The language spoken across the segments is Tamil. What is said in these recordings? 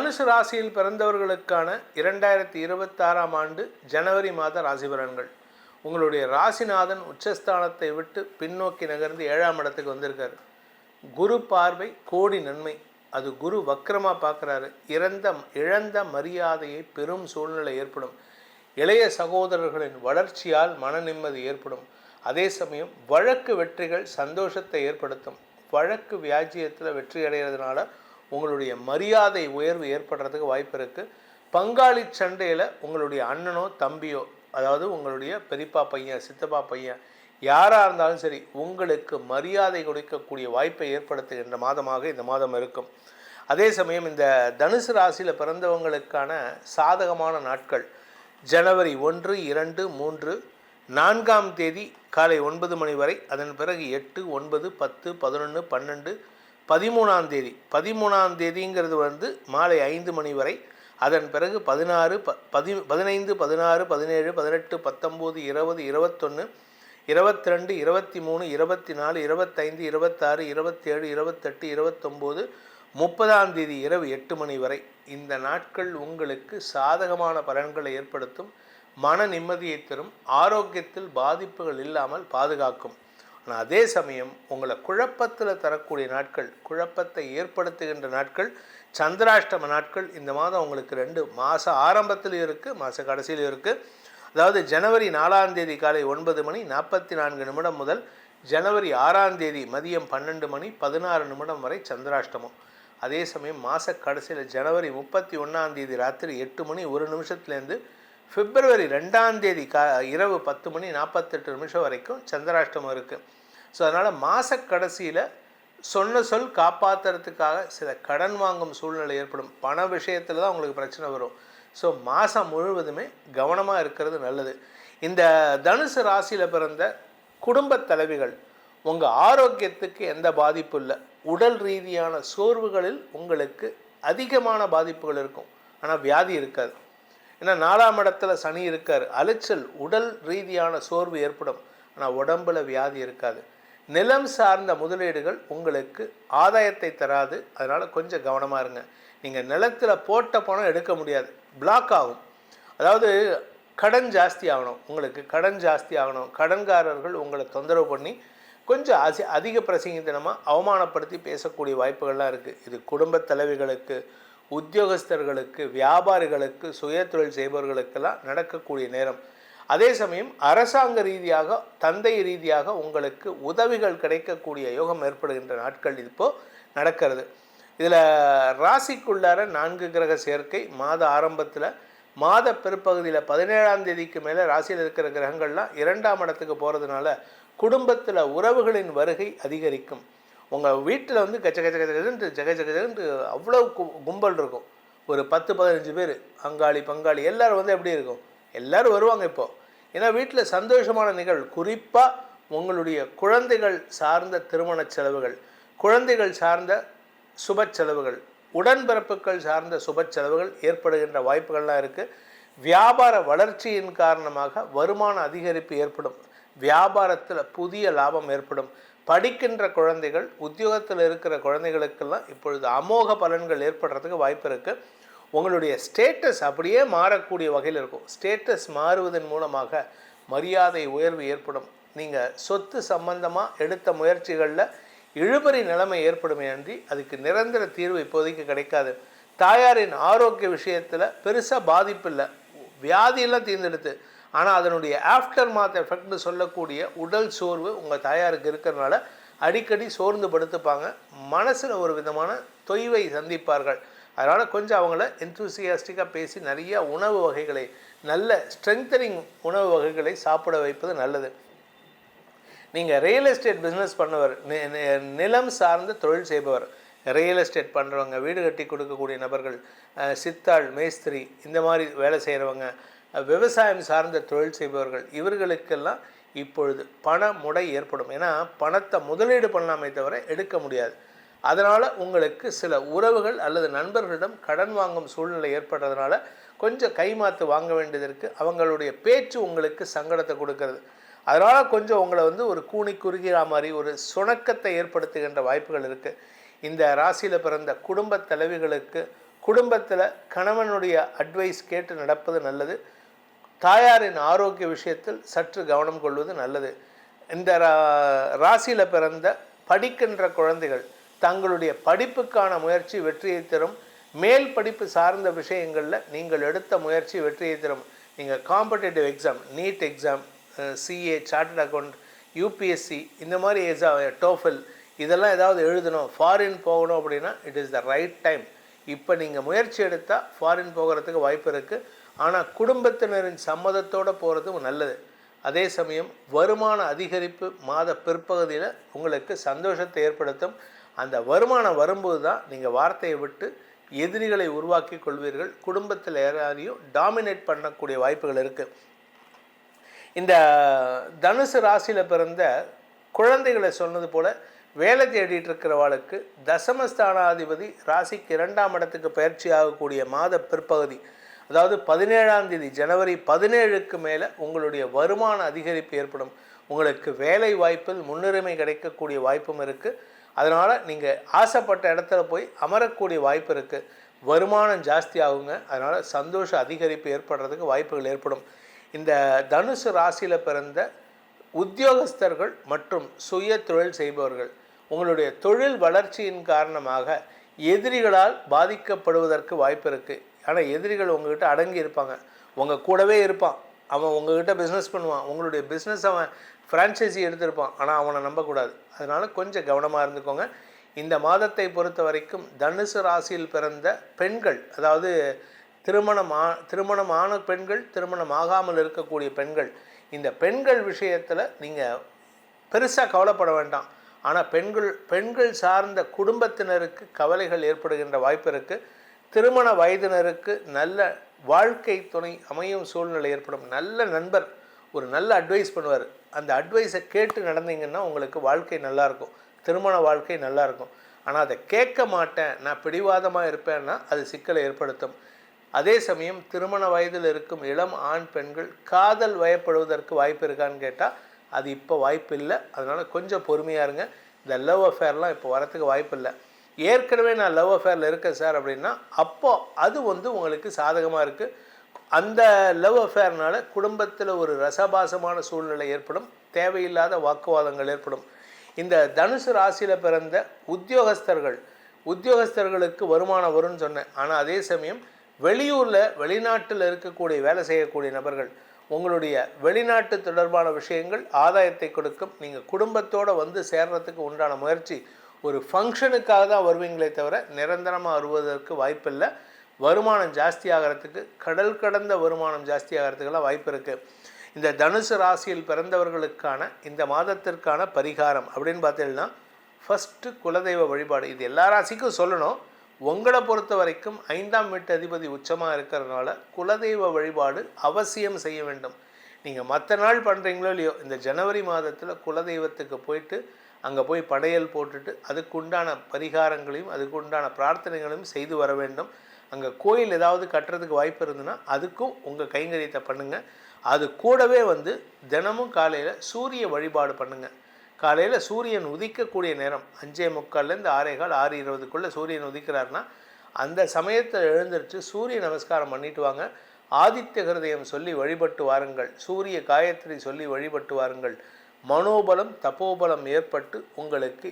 தனுசு ராசியில் பிறந்தவர்களுக்கான 2026ஆம் ஆண்டு ஜனவரி மாத ராசி பலன்கள். உங்களுடைய ராசிநாதன் உச்சஸ்தானத்தை விட்டு பின்னோக்கி நகர்ந்து 7ஆம் இடத்துக்கு வந்திருக்காரு. குரு பார்வை கோடி நன்மை. அது குரு வக்ரமாக பார்க்குறாரு. இழந்த மரியாதையை பெரும் சூழ்நிலை ஏற்படும். இளைய சகோதரர்களின் வளர்ச்சியால் மன நிம்மதி ஏற்படும். அதே சமயம் வழக்கு வெற்றிகள் சந்தோஷத்தை ஏற்படுத்தும். வழக்கு வியாஜியத்தில் வெற்றி அடைகிறதுனால உங்களுடைய மரியாதை உயர்வு ஏற்படுறதுக்கு வாய்ப்பு இருக்குது. பங்காளி சண்டையில் உங்களுடைய அண்ணனோ தம்பியோ, அதாவது உங்களுடைய பெரியப்பா பையன் சித்தப்பா பையன் யாராக இருந்தாலும் சரி, உங்களுக்கு மரியாதை கொடுக்கக்கூடிய வாய்ப்பை ஏற்படுத்துகின்ற மாதமாக இந்த மாதம் இருக்கும். அதே சமயம் இந்த தனுசு ராசியில் பிறந்தவங்களுக்கான சாதகமான நாட்கள் ஜனவரி 1, 2, 3, 4ஆம் தேதி காலை 9 மணி வரை, அதன் பிறகு 8, 9, 10, 11, 12, 13ஆம் தேதி. 13ஆம் தேதிங்கிறது மாலை 5 மணி வரை, அதன் பிறகு 16, 15, 16, 17, 18, 19, 20, 21, 22, 23, 24, 25, 26, 27, 28, 29, 30ஆம் தேதி இரவு 8 மணி வரை. இந்த நாட்கள் உங்களுக்கு சாதகமான பலன்களை ஏற்படுத்தும். மன நிம்மதியை தரும். ஆரோக்கியத்தில் பாதிப்புகள் இல்லாமல் பாதுகாக்கும். ஆனால் அதே சமயம் உங்களை குழப்பத்தில் தரக்கூடிய நாட்கள், குழப்பத்தை ஏற்படுத்துகின்ற நாட்கள் சந்திராஷ்டம நாட்கள். இந்த மாதம் உங்களுக்கு 2 மாத ஆரம்பத்திலும் இருக்குது, மாத கடைசியிலும் இருக்குது. அதாவது ஜனவரி 4ஆம் தேதி காலை 9 மணி 44 நிமிடம் முதல் ஜனவரி 6ஆம் தேதி மதியம் 12 மணி 16 நிமிடம் வரை சந்திராஷ்டமம். அதே சமயம் மாத கடைசியில் ஜனவரி 31ஆம் தேதி ராத்திரி 8 மணி 1 நிமிஷத்துலேருந்து பிப்ரவரி 2ஆம் தேதி இரவு 10 மணி 48 நிமிஷம் வரைக்கும் சந்திராஷ்டமம் இருக்குது. ஸோ அதனால் மாத கடைசியில் சொன்ன சொல் காப்பாற்றுறதுக்காக சில கடன் வாங்கும் சூழ்நிலை ஏற்படும். பண விஷயத்தில் தான் உங்களுக்கு பிரச்சனை வரும். ஸோ மாதம் முழுவதுமே கவனமாக இருக்கிறது நல்லது. இந்த தனுசு ராசியில் பிறந்த குடும்ப தலைவிகள், உங்கள் ஆரோக்கியத்துக்கு எந்த பாதிப்பும் இல்லை. உடல் ரீதியான சோர்வுகளில் உங்களுக்கு அதிகமான பாதிப்புகள் இருக்கும், ஆனால் வியாதி இருக்காது. ஏன்னா 4ஆம் இடத்துல சனி இருக்கார். அலைச்சல், உடல் ரீதியான சோர்வு ஏற்படும், ஆனால் உடம்பில் வியாதி இருக்காது. நிலம் சார்ந்த முதலீடுகள் உங்களுக்கு ஆதாயத்தை தராது. அதனால் கொஞ்சம் கவனமாக இருங்க. நீங்கள் நிலத்தில் போட்ட பணம் எடுக்க முடியாது, பிளாக் ஆகும். அதாவது கடன் ஜாஸ்தி ஆகணும், உங்களுக்கு கடன் ஜாஸ்தி ஆகணும். கடன்காரர்கள் உங்களை தொந்தரவு பண்ணி கொஞ்சம் அதிக பிரசங்கித்தனமாக அவமானப்படுத்தி பேசக்கூடிய வாய்ப்புகள்லாம் இருக்குது. இது குடும்ப தலைவிகளுக்கு, உத்தியோகஸ்தர்களுக்கு, வியாபாரிகளுக்கு, சுய தொழில் செய்பவர்களுக்கெல்லாம் நடக்கக்கூடிய நேரம். அதே சமயம் அரசாங்க ரீதியாக, தந்தை ரீதியாக உங்களுக்கு உதவிகள் கிடைக்கக்கூடிய யோகம் ஏற்படுகின்ற நாட்கள் இப்போது நடக்கிறது. இதில் ராசிக்குள்ளார 4 கிரக சேர்க்கை மாத ஆரம்பத்தில், மாத பிற்பகுதியில் 17ஆம் தேதிக்கு மேலே ராசியில் இருக்கிற கிரகங்கள்லாம் 2ஆம் இடத்துக்கு போகிறதுனால குடும்பத்தில் உறவுகளின் வருகை அதிகரிக்கும். உங்கள் வீட்டில் கச்ச கச்ச கச்சன்னு ஜெகஜெகஜெகன்ட்டு அவ்வளோ கும்பல் இருக்கும். ஒரு 10-15 பேர், அங்காளி பங்காளி எல்லோரும் எப்படி இருக்கும், எல்லோரும் வருவாங்க இப்போது. ஏன்னா வீட்டில் சந்தோஷமான நிகழ்வு. குறிப்பாக உங்களுடைய குழந்தைகள் சார்ந்த திருமண செலவுகள், குழந்தைகள் சார்ந்த சுப செலவுகள், உடன்பிறப்புகள் சார்ந்த சுப செலவுகள் ஏற்படுகின்ற வாய்ப்புகள்லாம் இருக்குது. வியாபார வளர்ச்சியின் காரணமாக வருமான அதிகரிப்பு ஏற்படும். வியாபாரத்தில் புதிய லாபம் ஏற்படும். படிக்கின்ற குழந்தைகள், உத்தியோகத்தில் இருக்கிற குழந்தைகளுக்கெல்லாம் இப்பொழுது அமோக பலன்கள் ஏற்படுறதுக்கு வாய்ப்பு இருக்குது. உங்களுடைய ஸ்டேட்டஸ் அப்படியே மாறக்கூடிய வகையில் இருக்கும். ஸ்டேட்டஸ் மாறுவதன் மூலமாக மரியாதை உயர்வு ஏற்படும். நீங்கள் சொத்து சம்பந்தமாக எடுத்த முயற்சிகளில் இழுபறி நிலைமை ஏற்படுமே அன்றி அதுக்கு நிரந்தர தீர்வு இப்போதைக்கு கிடைக்காது. தாயாரின் ஆரோக்கிய விஷயத்தில் பெருசாக பாதிப்பு இல்லை, வியாதியெல்லாம் தீர்ந்தெடுத்து. ஆனால் அதனுடைய ஆஃப்டர் மாத் எஃபெக்ட்னு சொல்லக்கூடிய உடல் சோர்வு உங்கள் தாயாருக்கு இருக்கிறதுனால அடிக்கடி சோர்ந்து படுத்துப்பாங்க. மனசில் ஒரு விதமான தொய்வை சந்திப்பார்கள். அதனால் கொஞ்சம் அவங்கள என்தூசியாஸ்டிக்காக பேசி நிறைய உணவு வகைகளை, நல்ல ஸ்ட்ரெங்தனிங் உணவு வகைகளை சாப்பிட வைப்பது நல்லது. நீங்கள் ரியல் எஸ்டேட் பிஸ்னஸ் பண்ணவர், நிலம் சார்ந்த தொழில் செய்பவர், ரியல் எஸ்டேட் பண்ணுறவங்க, வீடு கட்டி கொடுக்கக்கூடிய நபர்கள், சித்தாள், மேஸ்திரி, இந்த மாதிரி வேலை செய்கிறவங்க, விவசாயம் சார்ந்த தொழில் செய்பவர்கள், இவர்களுக்கெல்லாம் இப்பொழுது பண முடை ஏற்படும். ஏன்னா பணத்தை முதலீடு பண்ணாமே தவிர எடுக்க முடியாது. அதனால் உங்களுக்கு சில உறவுகள் அல்லது நண்பர்களிடம் கடன் வாங்கும் சூழ்நிலை ஏற்படுறதுனால கொஞ்சம் கைமாற்று வாங்க வேண்டியதற்கு. அவங்களுடைய பேச்சு உங்களுக்கு சங்கடத்தை கொடுக்கறது. அதனால் கொஞ்சம் உங்களை ஒரு கூனி குறுகிற மாதிரி ஒரு சுணக்கத்தை ஏற்படுத்துகின்ற வாய்ப்புகள் இருக்குது. இந்த ராசியில் பிறந்த குடும்ப தலைவிகளுக்கு குடும்பத்தில் கணவனுடைய அட்வைஸ் கேட்டு நடப்பது நல்லது. தாயாரின் ஆரோக்கிய விஷயத்தில் சற்று கவனம் கொள்வது நல்லது. இந்த ராசியில் பிறந்த படிக்கின்ற குழந்தைகள் தங்களுடைய படிப்புக்கான முயற்சி வெற்றியை தரும். மேல் படிப்பு சார்ந்த விஷயங்களில் நீங்கள் எடுத்த முயற்சி வெற்றியை தரும். நீங்கள் competitive exam, NEET exam, CA, chartered account, UPSC, இந்த மாதிரி எக்ஸாம், டோஃபல், இதெல்லாம் ஏதாவது எழுதணும், ஃபாரின் போகணும் அப்படின்னா it is the right time. இப்போ நீங்கள் முயற்சி எடுத்தால் ஃபாரின் போகிறதுக்கு வாய்ப்பு இருக்குது. ஆனால் குடும்பத்தினரின் சம்மதத்தோடு போகிறதும் நல்லது. அதே சமயம் வருமான அதிகரிப்பு மாத பிற்பகுதியில் உங்களுக்கு சந்தோஷத்தை ஏற்படுத்தும். அந்த வருமானம் வரும்போது தான் நீங்கள் வார்த்தையை விட்டு எதிரிகளை உருவாக்கி கொள்வீர்கள். குடும்பத்தில் யாரையும் டாமினேட் பண்ணக்கூடிய வாய்ப்புகள் இருக்குது. இந்த தனுசு ராசியில் பிறந்த குழந்தைகளை சொன்னது போல் வேலை தேடிட்டு இருக்கிறவாளுக்கு தசமஸ்தானாதிபதி ராசிக்கு 2ஆம் இடத்துக்கு பயிற்சி ஆகக்கூடிய மாத பிற்பகுதி, அதாவது 17ஆம் தேதி ஜனவரி 17க்கு மேலே உங்களுடைய வருமான அதிகரிப்பு ஏற்படும். உங்களுக்கு வேலை வாய்ப்பில் முன்னுரிமை கிடைக்கக்கூடிய வாய்ப்பும் இருக்குது. அதனால் நீங்கள் ஆசைப்பட்ட இடத்துல போய் அமரக்கூடிய வாய்ப்பு இருக்குது. வருமானம் ஜாஸ்தி ஆகுங்க. அதனால் சந்தோஷ அதிகரிப்பு ஏற்படுறதுக்கு வாய்ப்புகள் ஏற்படும். இந்த தனுசு ராசியில் பிறந்த உத்தியோகஸ்தர்கள் மற்றும் சுய தொழில் செய்பவர்கள், உங்களுடைய தொழில் வளர்ச்சியின் காரணமாக எதிரிகளால் பாதிக்கப்படுவதற்கு வாய்ப்பு இருக்குது. ஆனால் எதிரிகள் உங்கள்கிட்ட அடங்கி இருப்பாங்க, உங்கள் கூடவே இருப்பான். அவன் உங்கள்கிட்ட பிஸ்னஸ் பண்ணுவான், உங்களுடைய பிஸ்னஸ் அவன் ஃப்ரான்ச்சைஸி எடுத்திருப்பான். ஆனால் அவனை நம்பக்கூடாது. அதனால் கொஞ்சம் கவனமாக இருந்துக்கோங்க. இந்த மாதத்தை பொறுத்த வரைக்கும் தனுசு ராசியில் பிறந்த பெண்கள், அதாவது திருமணமான பெண்கள், திருமணமாகாமல் இருக்கக்கூடிய பெண்கள், இந்த பெண்கள் விஷயத்தில் நீங்கள் பெருசாக கவலைப்பட வேண்டாம். ஆனால் பெண்கள் சார்ந்த குடும்பத்தினருக்கு கவலைகள் ஏற்படுகின்ற வாய்ப்பு இருக்குது. திருமண வயதினருக்கு நல்ல வாழ்க்கை துணை அமையும் சூழ்நிலை ஏற்படும். நல்ல நண்பர் ஒரு நல்ல அட்வைஸ் பண்ணுவார். அந்த அட்வைஸை கேட்டு நடந்தீங்கன்னா உங்களுக்கு வாழ்க்கை நல்லாயிருக்கும், திருமண வாழ்க்கை நல்லாயிருக்கும். ஆனால் அதை கேட்க மாட்டேன், நான் பிடிவாதமாக இருப்பேன்னா அது சிக்கலை ஏற்படுத்தும். அதே சமயம் திருமண வயதில் இருக்கும் இளம் ஆண் பெண்கள் காதல் வயப்படுவதற்கு வாய்ப்பு இருக்கான்னு கேட்டால் அது இப்போ வாய்ப்பு இல்லை. அதனால் கொஞ்சம் பொறுமையாக இருங்க. இந்த லவ் அஃபேர்லாம் இப்போ வரத்துக்கு வாய்ப்பு இல்லை. ஏற்கனவே நான் லவ் அஃபேரில் இருக்கேன் சார் அப்படின்னா அப்போது அது உங்களுக்கு சாதகமாக இருக்குது. அந்த லவ் அஃபேர்னால் குடும்பத்தில் ஒரு ரசபாசமான சூழ்நிலை ஏற்படும், தேவையில்லாத வாக்குவாதங்கள் ஏற்படும். இந்த தனுசு ராசியில் பிறந்த உத்தியோகஸ்தர்களுக்கு வருமானம் வரும்னு சொன்னேன். ஆனால் அதே சமயம் வெளிநாட்டில் இருக்கக்கூடிய வேலை செய்யக்கூடிய நபர்கள், உங்களுடைய வெளிநாட்டு தொடர்பான விஷயங்கள் ஆதாயத்தை கொடுக்கும். நீங்கள் குடும்பத்தோடு வந்து சேர்றதுக்கு உண்டான முயற்சி ஒரு ஃபங்க்ஷனுக்காக தான் வருவீங்களே தவிர நிரந்தரமாக வருவதற்கு வாய்ப்பில்லை. வருமானம் ஜாஸ்தி ஆகிறதுக்கு, கடல் கடந்த வருமானம் ஜாஸ்தி ஆகிறதுக்கெல்லாம் வாய்ப்பு இருக்குது. இந்த தனுசு ராசியில் பிறந்தவர்களுக்கான இந்த மாதத்திற்கான பரிகாரம் அப்படின்னு பார்த்தீங்கன்னா, ஃபஸ்ட்டு குலதெய்வ வழிபாடு. இது எல்லா ராசிக்கும் சொல்லணும். உங்களை பொறுத்த வரைக்கும் 5ஆம் வீட்டு அதிபதி உச்சமாக இருக்கிறதுனால குலதெய்வ வழிபாடு அவசியம் செய்ய வேண்டும். நீங்கள் மற்ற நாள் பண்ணுறீங்களோ இல்லையோ, இந்த ஜனவரி மாதத்தில் குலதெய்வத்துக்கு போயிட்டு அங்கே போய் படையல் போட்டுட்டு அதுக்குண்டான பரிகாரங்களையும் அதுக்குண்டான பிரார்த்தனைகளையும் செய்து வர வேண்டும். அங்கே கோயில் ஏதாவது கட்டுறதுக்கு வாய்ப்பு இருந்ததுன்னா அதுக்கும் உங்கள் கைங்கரியத்தை பண்ணுங்கள். அது கூடவே தினமும் காலையில் சூரிய வழிபாடு பண்ணுங்கள். காலையில் சூரியன் உதிக்கக்கூடிய நேரம் 5:45 6:15 6:20க்குள்ளே சூரியன் உதிக்கிறாருன்னா அந்த சமயத்தில் எழுந்திரிச்சு சூரிய நமஸ்காரம் பண்ணிட்டு வாங்க. ஆதித்ய ஹிருதயம் சொல்லி வழிபட்டு வாருங்கள், சூரிய காயத்ரி சொல்லி வழிபட்டு வாருங்கள். மனோபலம் தபோபலம் ஏற்பட்டு உங்களுக்கு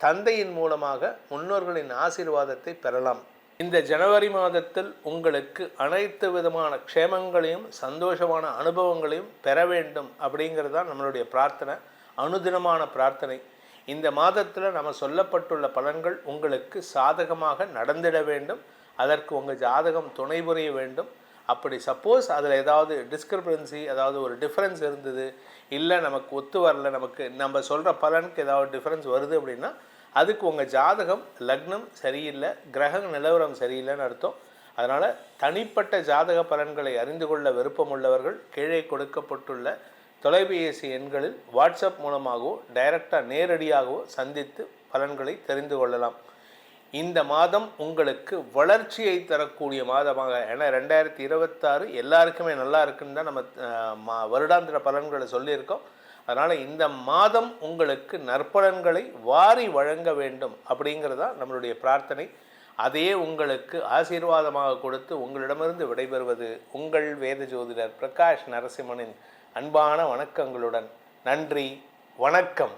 தந்தையின் மூலமாக முன்னோர்களின் ஆசீர்வாதத்தை பெறலாம். இந்த ஜனவரி மாதத்தில் உங்களுக்கு அனைத்து விதமான க்ஷேமங்களையும் சந்தோஷமான அனுபவங்களையும் பெற வேண்டும் அப்படிங்கிறது தான் நம்மளுடைய பிரார்த்தனை, அனுதினமான பிரார்த்தனை. இந்த மாதத்தில் நம்ம சொல்லப்பட்டுள்ள பலன்கள் உங்களுக்கு சாதகமாக நடந்திட வேண்டும். அதற்கு உங்கள் ஜாதகம் துணை புரிய வேண்டும். அப்படி சப்போஸ் அதில் ஏதாவது டிஸ்கிரிபன்சி, அதாவது ஒரு டிஃப்ரென்ஸ் இருந்தது, இல்லை நமக்கு ஒத்து வரல, நம்ம சொல்கிற பலனுக்கு ஏதாவது டிஃப்ரென்ஸ் வருது அப்படின்னா அதுக்கு உங்கள் ஜாதகம் லக்னம் சரியில்லை, கிரக நிலவரம் சரியில்லைன்னு அர்த்தம். அதனால் தனிப்பட்ட ஜாதக பலன்களை அறிந்து கொள்ள விருப்பமுள்ளவர்கள் கீழே கொடுக்கப்பட்டுள்ள தொலைபேசி எண்களில் வாட்ஸ்அப் மூலமாகவோ டைரெக்டாக நேரடியாகவோ சந்தித்து பலன்களை தெரிந்து கொள்ளலாம். இந்த மாதம் உங்களுக்கு வளர்ச்சியை தரக்கூடிய மாதமாக, ஏன்னா 2026 எல்லாருக்குமே நல்லா இருக்குன்னு தான் நம்ம வருடாந்திர பலன்களை சொல்லியிருக்கோம். அதனால் இந்த மாதம் உங்களுக்கு நற்பலன்களை வாரி வழங்க வேண்டும் அப்படிங்கிறது தான் நம்மளுடைய பிரார்த்தனை. அதே உங்களுக்கு ஆசீர்வாதமாக கொடுத்து உங்களிடமிருந்து விடைபெறுவது உங்கள் வேத ஜோதிடர் பிரகாஷ் நரசிம்மனின் அன்பான வணக்கங்களுடன். நன்றி, வணக்கம்.